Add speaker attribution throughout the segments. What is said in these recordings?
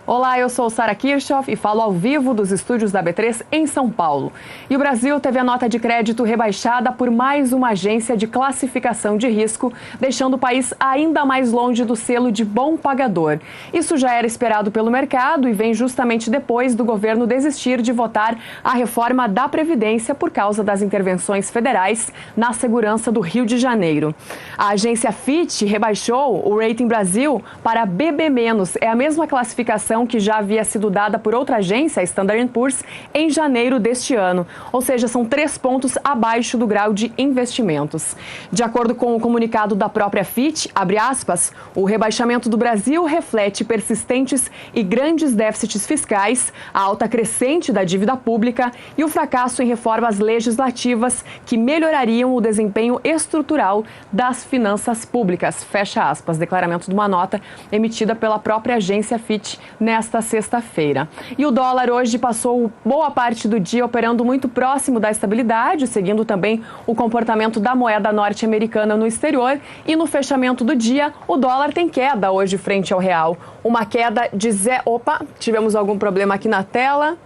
Speaker 1: Olá, eu sou Sara Kirchhoff e falo ao vivo dos estúdios da B3 em São Paulo. E o Brasil teve a nota de crédito rebaixada por mais uma agência de classificação de risco, deixando o país ainda mais longe do selo de bom pagador. Isso já era esperado pelo mercado e vem justamente depois do governo desistir de votar a reforma da Previdência por causa das intervenções federais na segurança do Rio de Janeiro. A agência Fitch rebaixou o Rating Brasil para BB-, é a mesma classificação que já havia sido dada por outra agência, a Standard & Poor's, em janeiro deste ano. Ou seja, são 3 pontos abaixo do grau de investimentos. De acordo com o comunicado da própria Fitch, abre aspas, o rebaixamento do Brasil reflete persistentes e grandes déficits fiscais, a alta crescente da dívida pública e o fracasso em reformas legislativas que melhorariam o desempenho estrutural das finanças públicas. Fecha aspas, declaramento de uma nota emitida pela própria agência Fitch nesta sexta-feira. E o dólar hoje passou boa parte do dia operando muito próximo da estabilidade, seguindo também o comportamento da moeda norte-americana no exterior. E no fechamento do dia, o dólar tem queda hoje frente ao real. Uma queda de Opa, tivemos algum problema aqui na tela.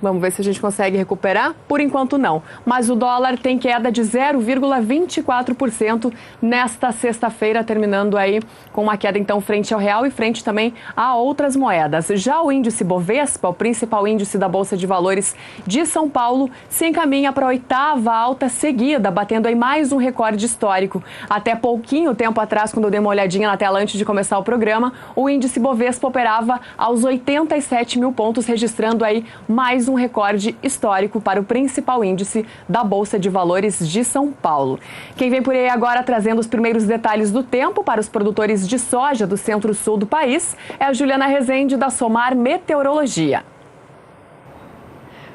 Speaker 1: Vamos ver se a gente consegue recuperar. Por enquanto, não. Mas o dólar tem queda de 0,24% nesta sexta-feira, terminando aí com uma queda, então, frente ao real e frente também a outras moedas. Já o índice Bovespa, o principal índice da Bolsa de Valores de São Paulo, se encaminha para a 8ª alta seguida, batendo aí mais um recorde histórico. Até pouquinho tempo atrás, quando eu dei uma olhadinha na tela antes de começar o programa, o índice Bovespa operava aos 87 mil pontos, registrando aí mais um recorde histórico para o principal índice da Bolsa de Valores de São Paulo. Quem vem por aí agora trazendo os primeiros detalhes do tempo para os produtores de soja do centro-sul do país é a Juliana Rezende, da Somar Meteorologia.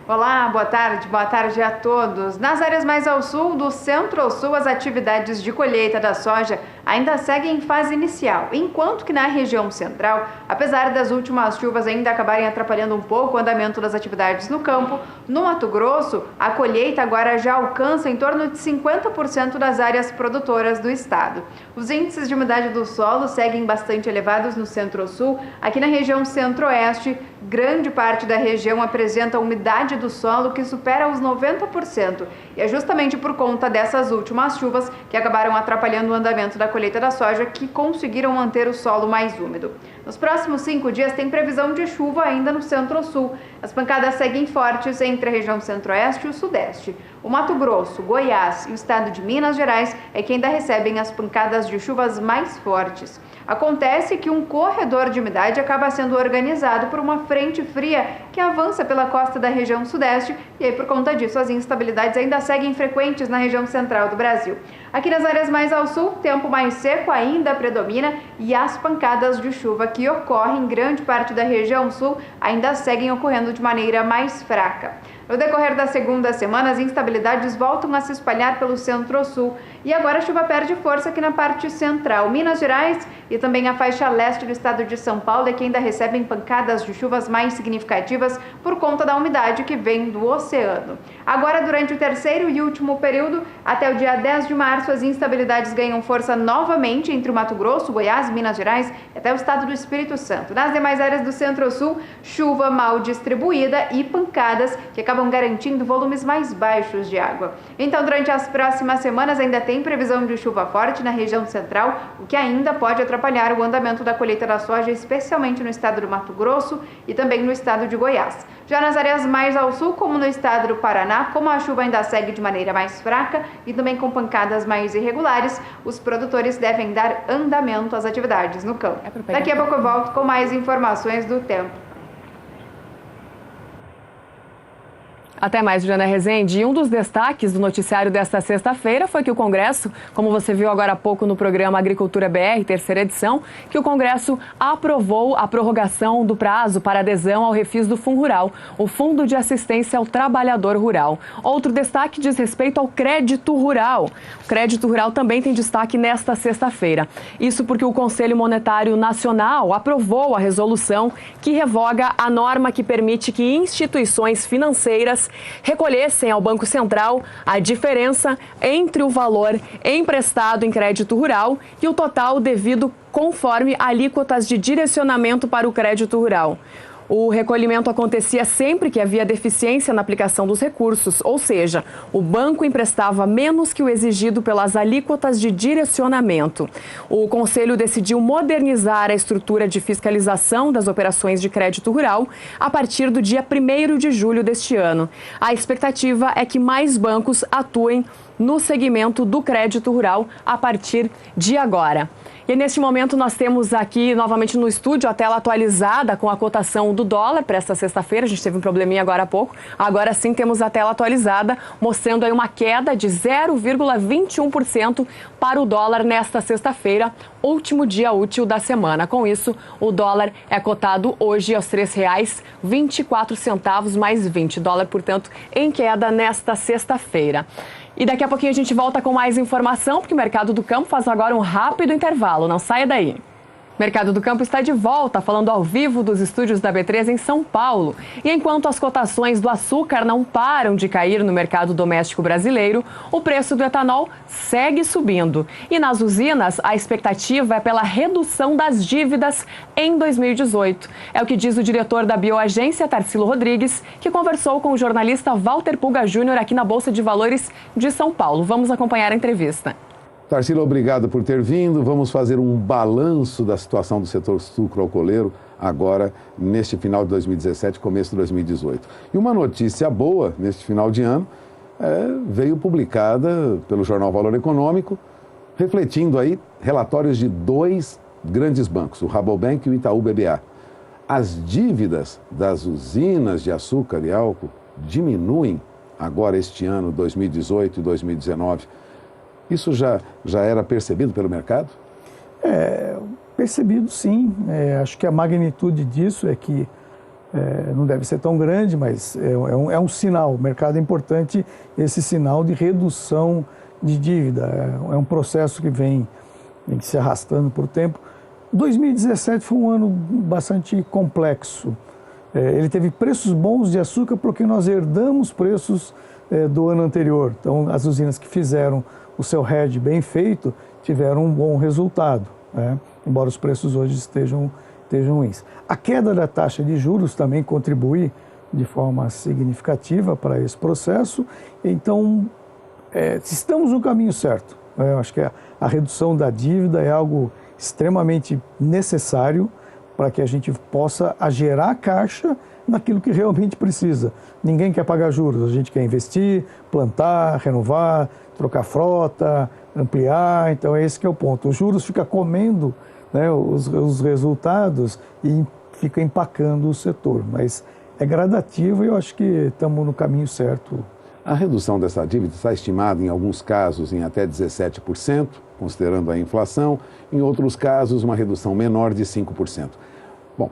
Speaker 2: Olá, boa tarde a todos. Nas áreas mais ao sul, do centro ao sul, as atividades de colheita da soja ainda seguem em fase inicial, enquanto que na região central, apesar das últimas chuvas ainda acabarem atrapalhando um pouco o andamento das atividades no campo, no Mato Grosso, a colheita agora já alcança em torno de 50% das áreas produtoras do estado. Os índices de umidade do solo seguem bastante elevados no centro-sul. Aqui na região centro-oeste, grande parte da região apresenta umidade do solo que supera os 90%. E é justamente por conta dessas últimas chuvas que acabaram atrapalhando o andamento da colheita da soja, que conseguiram manter o solo mais úmido. Nos próximos 5 dias tem previsão de chuva ainda no centro-sul. As pancadas seguem fortes entre a região centro-oeste e o sudeste. O Mato Grosso, Goiás e o estado de Minas Gerais é que ainda recebem as pancadas de chuvas mais fortes. Acontece que um corredor de umidade acaba sendo organizado por uma frente fria que avança pela costa da região sudeste e aí, por conta disso, as instabilidades ainda seguem frequentes na região central do Brasil. Aqui nas áreas mais ao sul, tempo mais seco ainda predomina e as pancadas de chuva que ocorrem em grande parte da região sul ainda seguem ocorrendo de maneira mais fraca. No decorrer da segunda semana, as instabilidades voltam a se espalhar pelo centro-sul e agora a chuva perde força aqui na parte central. Minas Gerais e também a faixa leste do estado de São Paulo é que ainda recebem pancadas de chuvas mais significativas por conta da umidade que vem do oceano. Agora, durante o terceiro e último período, até o dia 10 de março, as instabilidades ganham força novamente entre o Mato Grosso, Goiás, Minas Gerais e até o estado do Espírito Santo. Nas demais áreas do centro-sul, chuva mal distribuída e pancadas que acabam garantindo volumes mais baixos de água. Então, durante as próximas semanas, ainda tem previsão de chuva forte na região central, o que ainda pode atrapalhar o andamento da colheita da soja, especialmente no estado do Mato Grosso e também no estado de Goiás. Já nas áreas mais ao sul, como no estado do Paraná, como a chuva ainda segue de maneira mais fraca e também com pancadas mais irregulares, os produtores devem dar andamento às atividades no campo. Daqui a pouco eu volto com mais informações do tempo.
Speaker 1: Até mais, Juliana Rezende. E um dos destaques do noticiário desta sexta-feira foi que o Congresso, como você viu agora há pouco no programa Agricultura BR, terceira edição, que o Congresso aprovou a prorrogação do prazo para adesão ao refis do FUNRural, o Fundo de Assistência ao Trabalhador Rural. Outro destaque diz respeito ao crédito rural. O crédito rural também tem destaque nesta sexta-feira. Isso porque o Conselho Monetário Nacional aprovou a resolução que revoga a norma que permite que instituições financeiras bancos recolhessem ao Banco Central a diferença entre o valor emprestado em crédito rural e o total devido conforme alíquotas de direcionamento para o crédito rural. O recolhimento acontecia sempre que havia deficiência na aplicação dos recursos, ou seja, o banco emprestava menos que o exigido pelas alíquotas de direcionamento. O Conselho decidiu modernizar a estrutura de fiscalização das operações de crédito rural a partir do dia 1º de julho deste ano. A expectativa é que mais bancos atuem no segmento do crédito rural a partir de agora. E neste momento nós temos aqui novamente no estúdio a tela atualizada com a cotação do dólar para esta sexta-feira. A gente teve um probleminha agora há pouco. Agora sim temos a tela atualizada mostrando aí uma queda de 0,21% para o dólar nesta sexta-feira, último dia útil da semana. Com isso, o dólar é cotado hoje aos R$ 3,24 mais 20. Dólar, portanto, em queda nesta sexta-feira. E daqui a pouquinho a gente volta com mais informação, porque o Mercado do Campo faz agora um rápido intervalo. Não saia daí. Mercado do Campo está de volta, falando ao vivo dos estúdios da B3 em São Paulo. E enquanto as cotações do açúcar não param de cair no mercado doméstico brasileiro, o preço do etanol segue subindo. E nas usinas, a expectativa é pela redução das dívidas em 2018. É o que diz o diretor da Bioagência, Tarsilo Rodrigues, que conversou com o jornalista Walter Puga Júnior aqui na Bolsa de Valores de São Paulo. Vamos acompanhar a entrevista.
Speaker 3: Tarsilo, obrigado por ter vindo. Vamos fazer um balanço da situação do setor sucro-alcooleiro agora, neste final de 2017, começo de 2018. E uma notícia boa, neste final de ano, veio publicada pelo jornal Valor Econômico, refletindo aí relatórios de dois grandes bancos, o Rabobank e o Itaú BBA. As dívidas das usinas de açúcar e álcool diminuem agora este ano, 2018 e 2019. Isso já era percebido pelo mercado?
Speaker 4: Percebido sim. Acho que a magnitude disso é que não deve ser tão grande, mas é um sinal. O mercado é importante, esse sinal de redução de dívida. É um processo que vem se arrastando por tempo. 2017 foi um ano bastante complexo. Ele teve preços bons de açúcar porque nós herdamos preços do ano anterior. Então, as usinas que fizeram o seu hedge bem feito tiveram um bom resultado, né? Embora os preços hoje estejam ruins. A queda da taxa de juros também contribui de forma significativa para esse processo. Então, estamos no caminho certo. Eu acho que a redução da dívida é algo extremamente necessário para que a gente possa gerar caixa naquilo que realmente precisa. Ninguém quer pagar juros, a gente quer investir, plantar, renovar, trocar frota, ampliar, então esse que é o ponto. Os juros ficam comendo, né, os resultados e fica empacando o setor, mas é gradativo e eu acho que estamos no caminho certo.
Speaker 3: A redução dessa dívida está estimada em alguns casos em até 17%, considerando a inflação, em outros casos uma redução menor de 5%. Bom,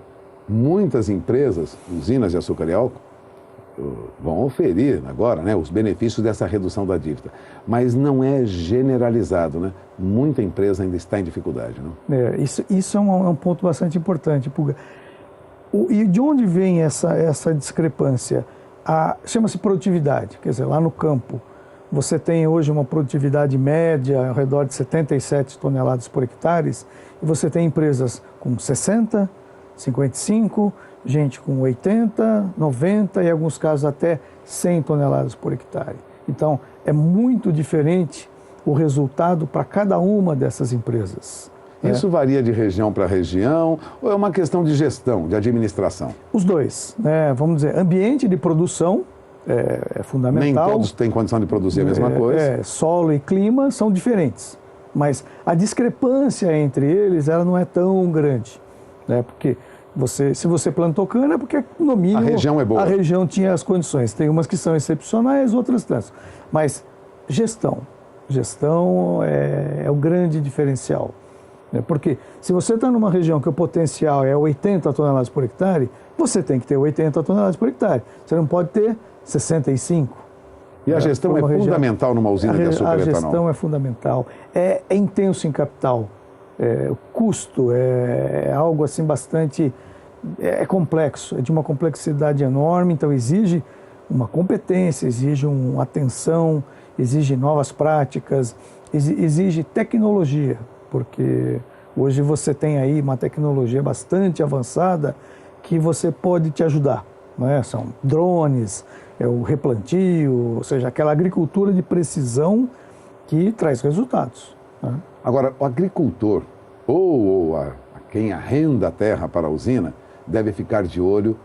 Speaker 3: muitas empresas, usinas de açúcar e álcool, vão oferir agora, né, os benefícios dessa redução da dívida. Mas não é generalizado, né? Muita empresa ainda está em dificuldade, não?
Speaker 4: Isso é um ponto bastante importante, Puga. E de onde vem essa discrepância? Chama-se produtividade, quer dizer, lá no campo. Você tem hoje uma produtividade média ao redor de 77 toneladas por hectare, e você tem empresas com 60, 55, gente com 80, 90 e em alguns casos até 100 toneladas por hectare. Então, é muito diferente o resultado para cada uma dessas empresas.
Speaker 3: Isso varia de região para região ou é uma questão de gestão, de administração?
Speaker 4: Os dois, né? Vamos dizer, ambiente de produção é fundamental.
Speaker 3: Nem todos têm condição de produzir a mesma coisa.
Speaker 4: Solo e clima são diferentes, mas a discrepância entre eles ela não é tão grande, né? Porque se você plantou cana é porque, no mínimo,
Speaker 3: a região é boa.
Speaker 4: A região tinha as condições. Tem umas que são excepcionais, outras tantas. Mas gestão é o grande diferencial. Porque se você está numa região que o potencial é 80 toneladas por hectare, você tem que ter 80 toneladas por hectare. Você não pode ter 65.
Speaker 3: E a gestão é fundamental numa usina de açúcar e etanol? A
Speaker 4: gestão é fundamental. É intenso em capital. O custo é algo assim bastante complexo, é de uma complexidade enorme, então exige uma competência, exige uma atenção, exige novas práticas, exige tecnologia, porque hoje você tem aí uma tecnologia bastante avançada que você pode te ajudar, não é? São drones, o replantio, ou seja, aquela agricultura de precisão que traz resultados, né?
Speaker 3: Agora, o agricultor ou quem arrenda a terra para a usina deve ficar de olho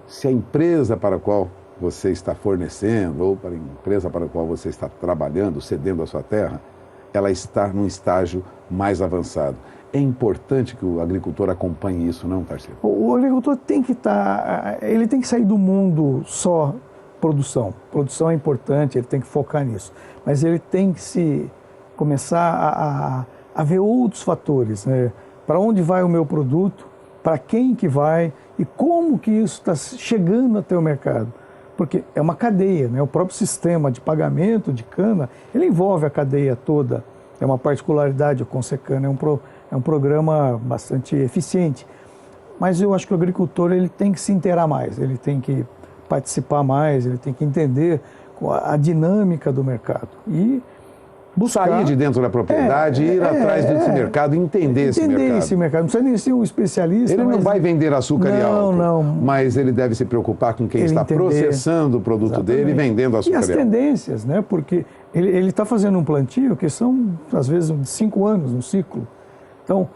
Speaker 3: se a empresa para a qual você está fornecendo ou para a empresa para a qual você está trabalhando, cedendo a sua terra, ela está num estágio mais avançado. É importante que o agricultor acompanhe isso, não, Tarcísio?
Speaker 4: O agricultor tem que ele tem que sair do mundo só produção. Produção é importante, ele tem que focar nisso. Mas ele tem que começar a ver outros fatores, né? Para onde vai o meu produto, para quem que vai e como que isso está chegando até o mercado. Porque é uma cadeia, né? O próprio sistema de pagamento de cana, ele envolve a cadeia toda. É uma particularidade, o Consecana é um programa bastante eficiente. Mas eu acho que o agricultor ele tem que se inteirar mais, ele tem que participar mais, ele tem que entender a dinâmica do mercado. E buscar...
Speaker 3: Sair de dentro da propriedade, ir atrás desse mercado, entender esse mercado.
Speaker 4: Entender esse mercado, não precisa nem ser um especialista.
Speaker 3: Ele não vai vender açúcar e álcool, mas ele deve se preocupar com quem está processando o produto dele e vendendo açúcar e álcool.
Speaker 4: E as tendências, né? Porque ele está fazendo um plantio que são, às vezes, de 5 anos, um ciclo. Então,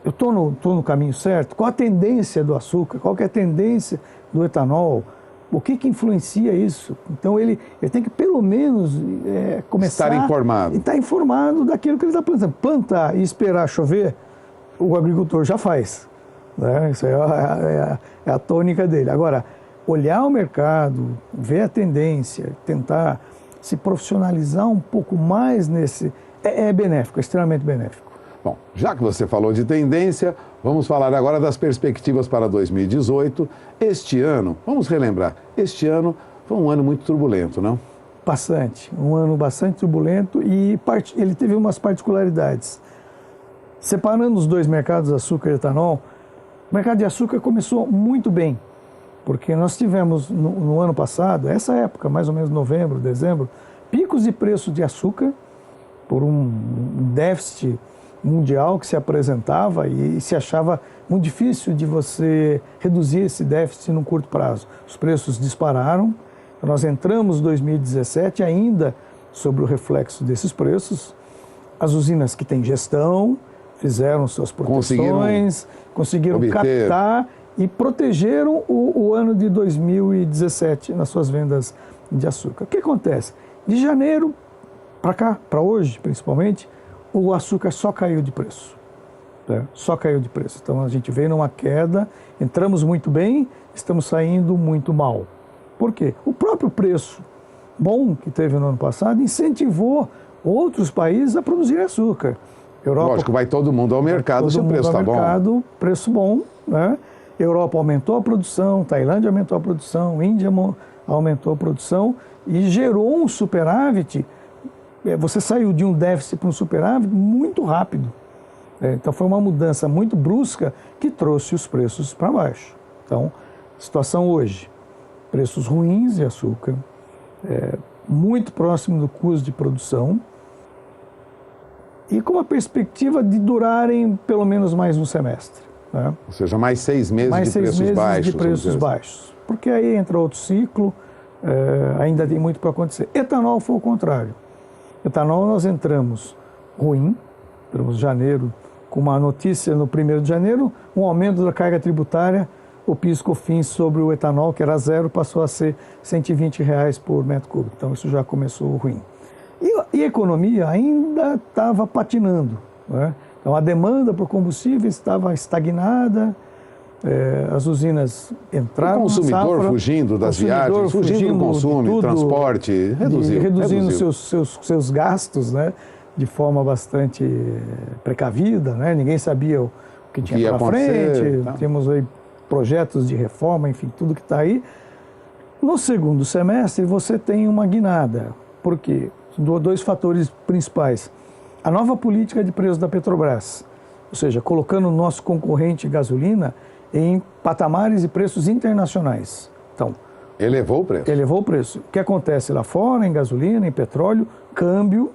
Speaker 4: eu estou no caminho certo? Qual a tendência do açúcar? Qual que é a tendência do etanol? O que influencia isso? Então, ele tem que, pelo menos, começar...
Speaker 3: Estar informado.
Speaker 4: Estar informado daquilo que ele está plantando. Plantar e esperar chover, o agricultor já faz, né? Isso é a tônica dele. Agora, olhar o mercado, ver a tendência, tentar se profissionalizar um pouco mais nesse... É benéfico, é extremamente benéfico.
Speaker 3: Bom, já que você falou de tendência, vamos falar agora das perspectivas para 2018. Este ano, vamos relembrar, este ano foi um ano muito turbulento, não?
Speaker 4: Bastante, um ano bastante turbulento e ele teve umas particularidades. Separando os dois mercados, açúcar e etanol, o mercado de açúcar começou muito bem, porque nós tivemos no ano passado, essa época, mais ou menos novembro, dezembro, picos de preço de açúcar por um déficit mundial que se apresentava e se achava muito difícil de você reduzir esse déficit num curto prazo. Os preços dispararam, nós entramos em 2017 ainda sobre o reflexo desses preços. As usinas que têm gestão fizeram suas proteções, conseguiram captar e protegeram o ano de 2017 nas suas vendas de açúcar. O que acontece? De janeiro para cá, para hoje principalmente, o açúcar só caiu de preço, né? Só caiu de preço. Então a gente veio numa queda, entramos muito bem, estamos saindo muito mal. Por quê? O próprio preço bom que teve no ano passado incentivou outros países a produzir açúcar.
Speaker 3: Europa, lógico, vai todo mundo ao mercado se o preço está bom.
Speaker 4: Preço bom, né? Europa aumentou a produção, Tailândia aumentou a produção, Índia aumentou a produção e gerou um superávit. Você saiu de um déficit para um superávit muito rápido. Então foi uma mudança muito brusca que trouxe os preços para baixo. Então, situação hoje, preços ruins de açúcar, muito próximo do custo de produção e com a perspectiva de durarem pelo menos mais um semestre, né?
Speaker 3: Ou seja, mais 6 meses de preços baixos.
Speaker 4: Porque aí entra outro ciclo, ainda tem muito para acontecer. Etanol foi o contrário. Etanol nós entramos ruim, entramos em janeiro com uma notícia no 1º de janeiro, um aumento da carga tributária, o PIS/COFINS sobre o etanol, que era 0, passou a ser R$120 por metro cúbico. Então isso já começou ruim. E a economia ainda estava patinando, né? Então a demanda por combustível estava estagnada, as usinas entraram.
Speaker 3: O consumidor fugindo das viagens, fugindo do consumo, transporte,
Speaker 4: reduzindo seus gastos, né, de forma bastante precavida, né? Ninguém sabia o que tinha pela frente, tá? Temos aí projetos de reforma, enfim, tudo que está aí. No segundo semestre você tem uma guinada, porque dois fatores principais. A nova política de preços da Petrobras, ou seja, colocando o nosso concorrente gasolina em patamares e preços internacionais. Então,
Speaker 3: Elevou o preço.
Speaker 4: Elevou o preço. O que acontece lá fora, em gasolina, em petróleo, câmbio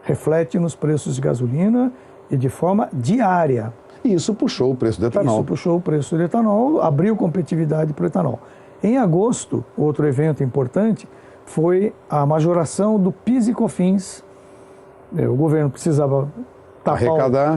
Speaker 4: reflete nos preços de gasolina e de forma diária.
Speaker 3: E isso puxou o preço do etanol.
Speaker 4: Isso puxou o preço do etanol, abriu competitividade para o etanol. Em agosto, outro evento importante foi a majoração do PIS e COFINS. O governo precisava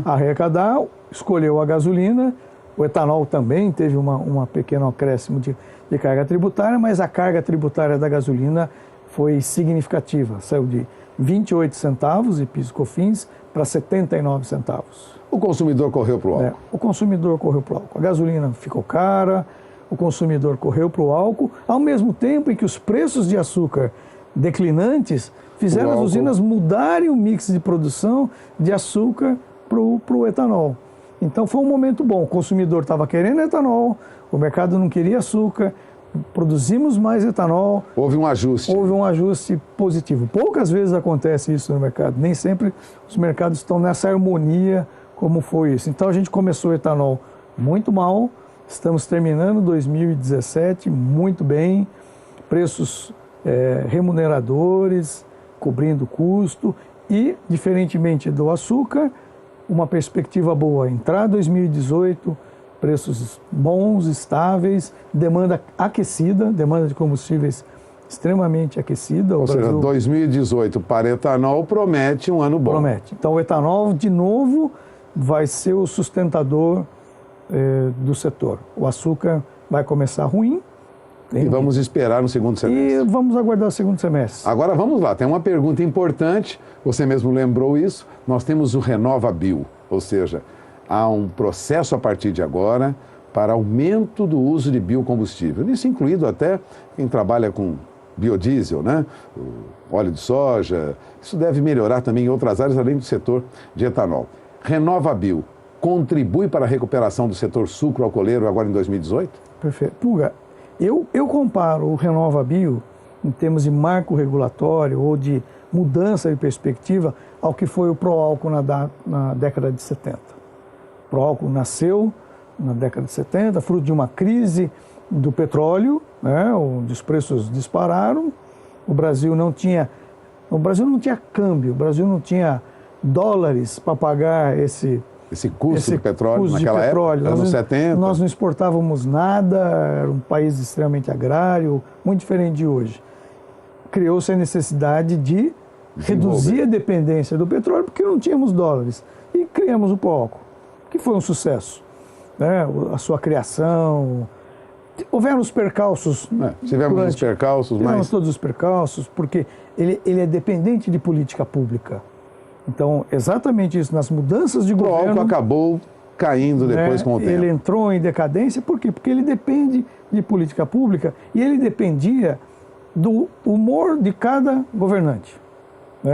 Speaker 4: arrecadar, escolheu a gasolina, o etanol também teve um pequeno acréscimo de carga tributária, mas a carga tributária da gasolina foi significativa, saiu de 28 centavos de PIS e COFINS para 79 centavos.
Speaker 3: O consumidor correu para o álcool.
Speaker 4: O consumidor correu para o álcool. A gasolina ficou cara, o consumidor correu para o álcool, ao mesmo tempo em que os preços de açúcar declinantes fizeram as usinas mudarem o mix de produção de açúcar para o etanol. Então foi um momento bom, o consumidor estava querendo etanol, o mercado não queria açúcar, produzimos mais etanol.
Speaker 3: Houve um ajuste.
Speaker 4: Houve um ajuste positivo. Poucas vezes acontece isso no mercado, nem sempre os mercados estão nessa harmonia como foi isso. Então a gente começou o etanol muito mal, estamos terminando 2017 muito bem, preços remuneradores, cobrindo o custo e, diferentemente do açúcar, uma perspectiva boa. Entrar 2018, preços bons, estáveis, demanda aquecida, demanda de combustíveis extremamente aquecida.
Speaker 3: Ou seja, 2018 para etanol promete um ano bom.
Speaker 4: Promete. Então o etanol, de novo, vai ser o sustentador do setor. O açúcar vai começar ruim.
Speaker 3: E vamos esperar no segundo semestre.
Speaker 4: E vamos aguardar o segundo semestre.
Speaker 3: Agora vamos lá, tem uma pergunta importante, você mesmo lembrou isso, nós temos o RenovaBio, ou seja, há um processo a partir de agora para aumento do uso de biocombustível. Isso incluído até quem trabalha com biodiesel, né? O óleo de soja, isso deve melhorar também em outras áreas, além do setor de etanol. RenovaBio contribui para a recuperação do setor sucro-alcooleiro agora em 2018?
Speaker 4: Perfeito. Puga, eu comparo o RenovaBio, em termos de marco regulatório ou de mudança de perspectiva, ao que foi o Proálcool na década de 70. O Proálcool nasceu na década de 70, fruto de uma crise do petróleo, né, onde os preços dispararam, o Brasil não tinha câmbio, o Brasil não tinha dólares para pagar esse
Speaker 3: custo de petróleo naquela época, anos 70.
Speaker 4: Nós não exportávamos nada, era um país extremamente agrário, muito diferente de hoje. Criou-se a necessidade de reduzir a dependência do petróleo, porque não tínhamos dólares. E criamos o Proálcool, que foi um sucesso. Né? A sua criação. Houveram os percalços.
Speaker 3: Tivemos os percalços, mas...
Speaker 4: Tivemos todos os percalços, porque ele é dependente de política pública. Então, exatamente isso, nas mudanças de governo... O
Speaker 3: Proálcool acabou caindo depois com o tempo.
Speaker 4: Ele entrou em decadência, por quê? Porque ele depende de política pública e ele dependia do humor de cada governante.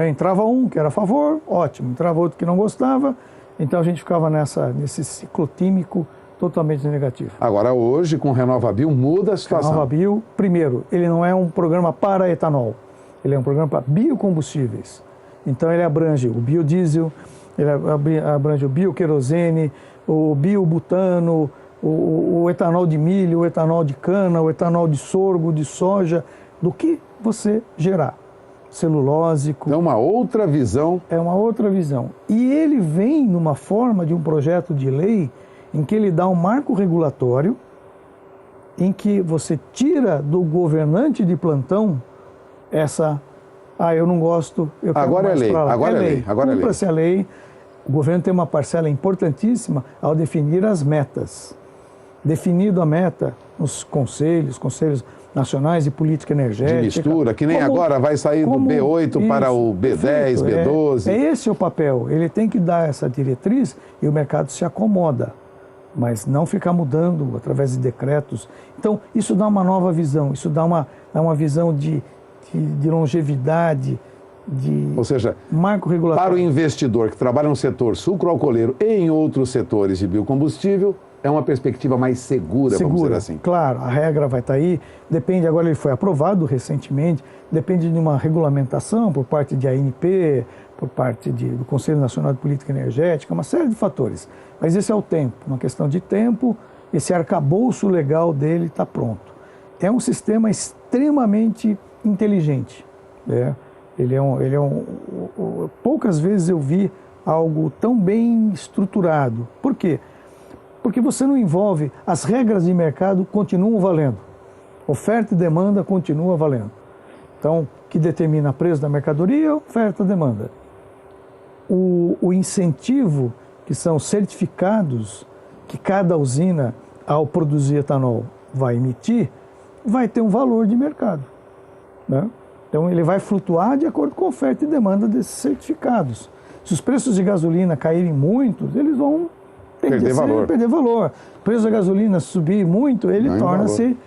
Speaker 4: Entrava um que era a favor, ótimo. Entrava outro que não gostava, então a gente ficava nesse ciclotímico totalmente negativo.
Speaker 3: Agora, hoje, com o RenovaBio, muda a situação.
Speaker 4: O RenovaBio, primeiro, ele não é um programa para etanol, ele é um programa para biocombustíveis. Então ele abrange o biodiesel, ele abrange o bioquerosene, o biobutano, o etanol de milho, o etanol de cana, o etanol de sorgo, de soja, do que você gerar. Celulósico.
Speaker 3: É uma outra visão.
Speaker 4: É uma outra visão. E ele vem numa forma de um projeto de lei em que ele dá um marco regulatório em que você tira do governante de plantão essa... eu não gosto, eu quero
Speaker 3: agora
Speaker 4: mais
Speaker 3: é lei,
Speaker 4: pra lá.
Speaker 3: agora é lei.
Speaker 4: Cumpra-se a lei. O governo tem uma parcela importantíssima ao definir as metas. Definido a meta nos conselhos nacionais de política energética.
Speaker 3: De mistura, que nem agora vai sair do B8 para o B10, B12.
Speaker 4: Esse o papel. Ele tem que dar essa diretriz e o mercado se acomoda. Mas não ficar mudando através de decretos. Então, isso dá uma nova visão, isso dá uma visão de longevidade,
Speaker 3: ou seja,
Speaker 4: marco regulatório.
Speaker 3: Para o investidor que trabalha no setor sucroalcooleiro e em outros setores de biocombustível, é uma perspectiva mais segura, vamos dizer assim.
Speaker 4: Claro, a regra vai estar aí, depende, agora ele foi aprovado recentemente, depende de uma regulamentação por parte de ANP, por parte do Conselho Nacional de Política Energética, uma série de fatores. Mas esse é o tempo, uma questão de tempo, esse arcabouço legal dele está pronto. é um sistema extremamente inteligente. Né? Poucas vezes eu vi algo tão bem estruturado. Por quê? Porque você não envolve, as regras de mercado continuam valendo. Oferta e demanda continua valendo. Então, que determina o preço da mercadoria, oferta e demanda. O incentivo, que são certificados que cada usina, ao produzir etanol, vai emitir, vai ter um valor de mercado. Né? Então, ele vai flutuar de acordo com a oferta e demanda desses certificados. Se os preços de gasolina caírem muito, eles vão perder valor. O preço da gasolina subir muito, ele torna-se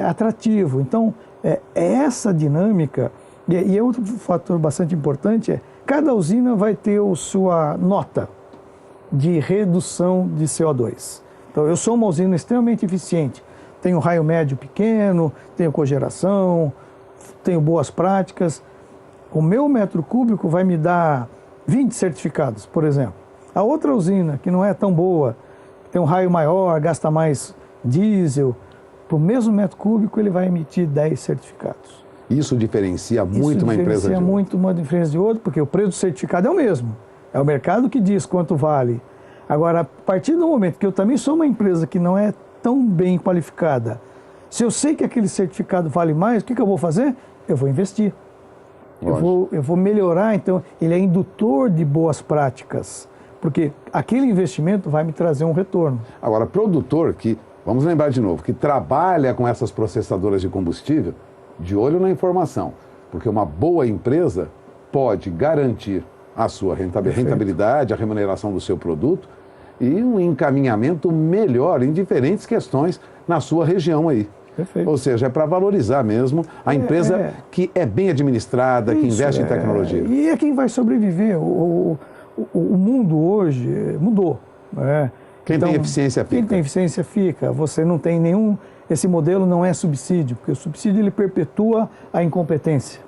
Speaker 4: atrativo. Então, essa dinâmica, e outro fator bastante importante cada usina vai ter a sua nota de redução de CO2. Então, eu sou uma usina extremamente eficiente. Tenho raio médio pequeno, tenho cogeração, tenho boas práticas. O meu metro cúbico vai me dar 20 certificados, por exemplo. A outra usina, que não é tão boa, tem um raio maior, gasta mais diesel, para o mesmo metro cúbico ele vai emitir 10 certificados.
Speaker 3: Isso diferencia muito uma empresa de outra?
Speaker 4: Diferencia muito uma empresa de outra, porque o preço do certificado é o mesmo. É o mercado que diz quanto vale. Agora, a partir do momento que eu também sou uma empresa que não é tão bem qualificada, se eu sei que aquele certificado vale mais, o que eu vou fazer? Eu vou investir. Eu vou melhorar, então, ele é indutor de boas práticas, porque aquele investimento vai me trazer um retorno.
Speaker 3: Agora, produtor que, vamos lembrar de novo, que trabalha com essas processadoras de combustível, de olho na informação, porque uma boa empresa pode garantir a sua rentabilidade, a remuneração do seu produto e um encaminhamento melhor em diferentes questões na sua região aí.
Speaker 4: Perfeito.
Speaker 3: Ou seja, é para valorizar mesmo a empresa que é bem administrada, que investe em tecnologia.
Speaker 4: E é quem vai sobreviver. O mundo hoje mudou. Né?
Speaker 3: Quem tem eficiência fica.
Speaker 4: Quem tem eficiência fica. Você não tem nenhum... Esse modelo não é subsídio, porque o subsídio ele perpetua a incompetência.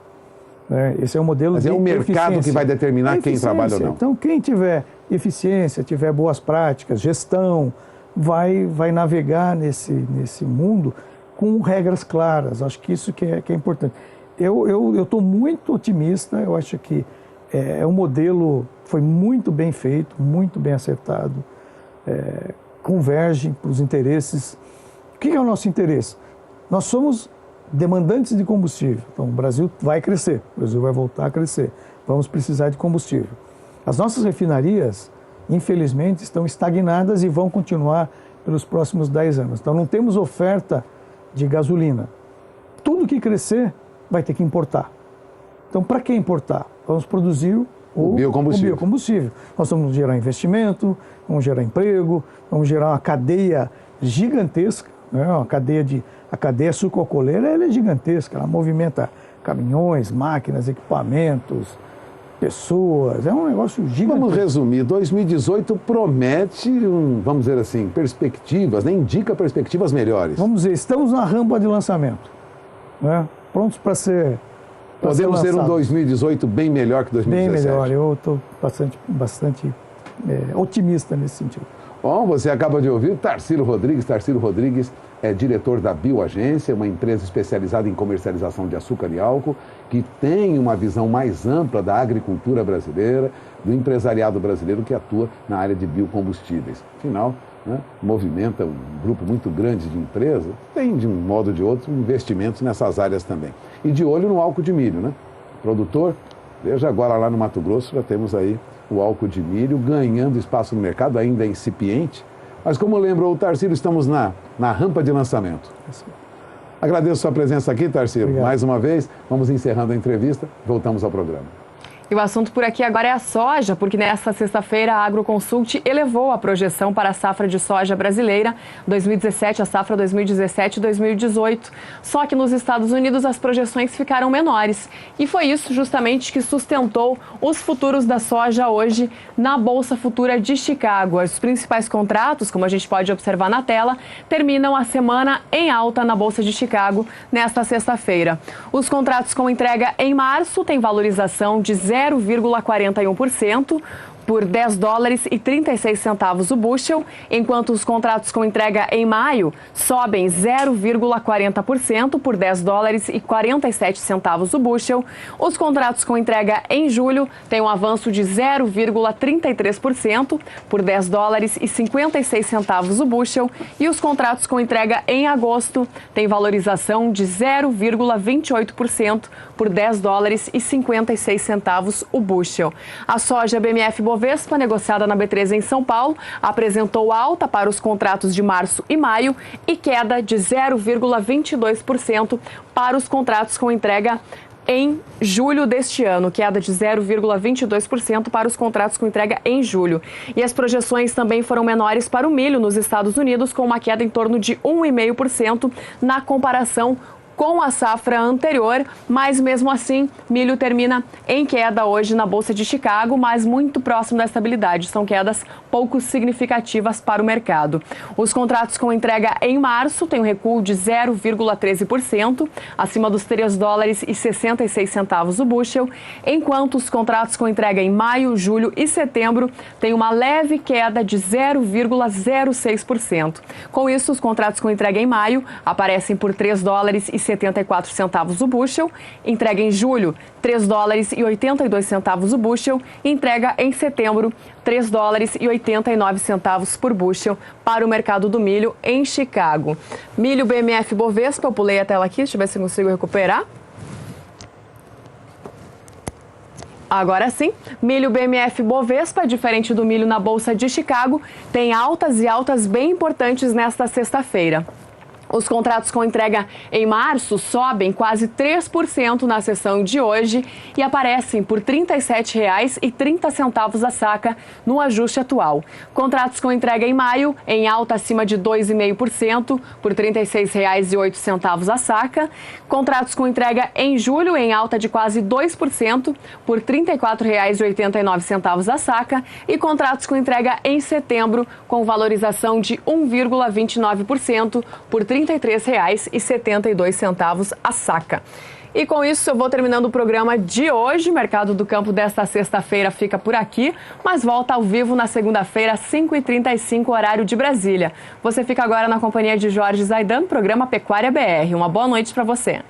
Speaker 4: Né? Esse é o modelo de eficiência. Mas é o mercado que vai determinar quem trabalha ou não. Então, quem tiver eficiência, tiver boas práticas, gestão, vai navegar nesse mundo com regras claras. Acho que isso que é importante. Eu estou muito otimista, eu acho que um modelo foi muito bem feito, muito bem acertado, converge para os interesses. O que é o nosso interesse? Nós somos demandantes de combustível, então o Brasil vai crescer, o Brasil vai voltar a crescer, vamos precisar de combustível. As nossas refinarias, infelizmente, estão estagnadas e vão continuar pelos próximos 10 anos. Então não temos oferta de gasolina. Tudo que crescer vai ter que importar. Então, para que importar? Vamos produzir o biocombustível. Nós vamos gerar investimento, vamos gerar emprego, vamos gerar uma cadeia gigantesca, né? A cadeia sucroalcooleira ela é gigantesca, ela movimenta caminhões, máquinas, equipamentos, pessoas, é um negócio gigantesco.
Speaker 3: Vamos resumir, 2018 promete, vamos dizer assim, perspectivas, né? Indica perspectivas melhores.
Speaker 4: Vamos dizer, estamos na rampa de lançamento, né? Prontos para ser
Speaker 3: Podemos ter um 2018 bem melhor que 2017.
Speaker 4: Bem melhor, eu estou bastante otimista nesse sentido.
Speaker 3: Bom, você acaba de ouvir Tarsilo Rodrigues. Tarsilo Rodrigues é diretor da Bioagência, uma empresa especializada em comercialização de açúcar e álcool, que tem uma visão mais ampla da agricultura brasileira, do empresariado brasileiro que atua na área de biocombustíveis. Afinal, né, movimenta um grupo muito grande de empresas, tem de um modo ou de outro investimentos nessas áreas também. E de olho no álcool de milho, né? Produtor, veja agora lá no Mato Grosso, já temos aí o álcool de milho ganhando espaço no mercado, ainda incipiente. Mas como lembrou o Tarsilo, estamos na rampa de lançamento. Agradeço sua presença aqui, Tarsilo. Obrigado. Mais uma vez, vamos encerrando a entrevista, voltamos ao programa.
Speaker 1: E o assunto por aqui agora é a soja, porque nesta sexta-feira a Agroconsult elevou a projeção para a safra de soja brasileira 2017, a safra 2017-2018. Só que nos Estados Unidos as projeções ficaram menores. E foi isso justamente que sustentou os futuros da soja hoje na Bolsa Futura de Chicago. Os principais contratos, como a gente pode observar na tela, terminam a semana em alta na Bolsa de Chicago nesta sexta-feira. Os contratos com entrega em março têm valorização de 0,41%, por $10,36 o bushel, enquanto os contratos com entrega em maio sobem 0,40% por $10,47 o bushel. Os contratos com entrega em julho têm um avanço de 0,33% por $10,56 o bushel, e os contratos com entrega em agosto têm valorização de 0,28% por $10,56 o bushel. A soja BMF Bovespa, negociada na B3 em São Paulo, apresentou alta para os contratos de março e maio e queda de 0,22% para os contratos com entrega em julho deste ano, queda de 0,22% para os contratos com entrega em julho. E as projeções também foram menores para o milho nos Estados Unidos, com uma queda em torno de 1,5% na comparação com a safra anterior, mas mesmo assim, milho termina em queda hoje na Bolsa de Chicago, mas muito próximo da estabilidade. São quedas pouco significativas para o mercado. Os contratos com entrega em março têm um recuo de 0,13%, acima dos $3,66 o bushel, enquanto os contratos com entrega em maio, julho e setembro têm uma leve queda de 0,06%. Com isso, os contratos com entrega em maio aparecem por $3,74 o bushel, entrega em julho $3,82 o bushel, entrega em setembro $3,89 por bushel para o mercado do milho em Chicago. Milho BMF Bovespa, eu pulei a tela aqui, deixa eu ver se eu consigo recuperar. Agora sim, milho BMF Bovespa, diferente do milho na Bolsa de Chicago, tem altas e altas bem importantes nesta sexta-feira. Os contratos com entrega em março sobem quase 3% na sessão de hoje e aparecem por R$ 37,30 a saca no ajuste atual. Contratos com entrega em maio em alta acima de 2,5% por R$ 36,08 a saca. Contratos com entrega em julho em alta de quase 2% por R$ 34,89 a saca. E contratos com entrega em setembro com valorização de 1,29% por R$ 33,72 a saca. E com isso eu vou terminando o programa de hoje. O Mercado do Campo desta sexta-feira fica por aqui, mas volta ao vivo na segunda-feira, 5h35, horário de Brasília. Você fica agora na companhia de Jorge Zaidan, programa Pecuária BR. Uma boa noite para você.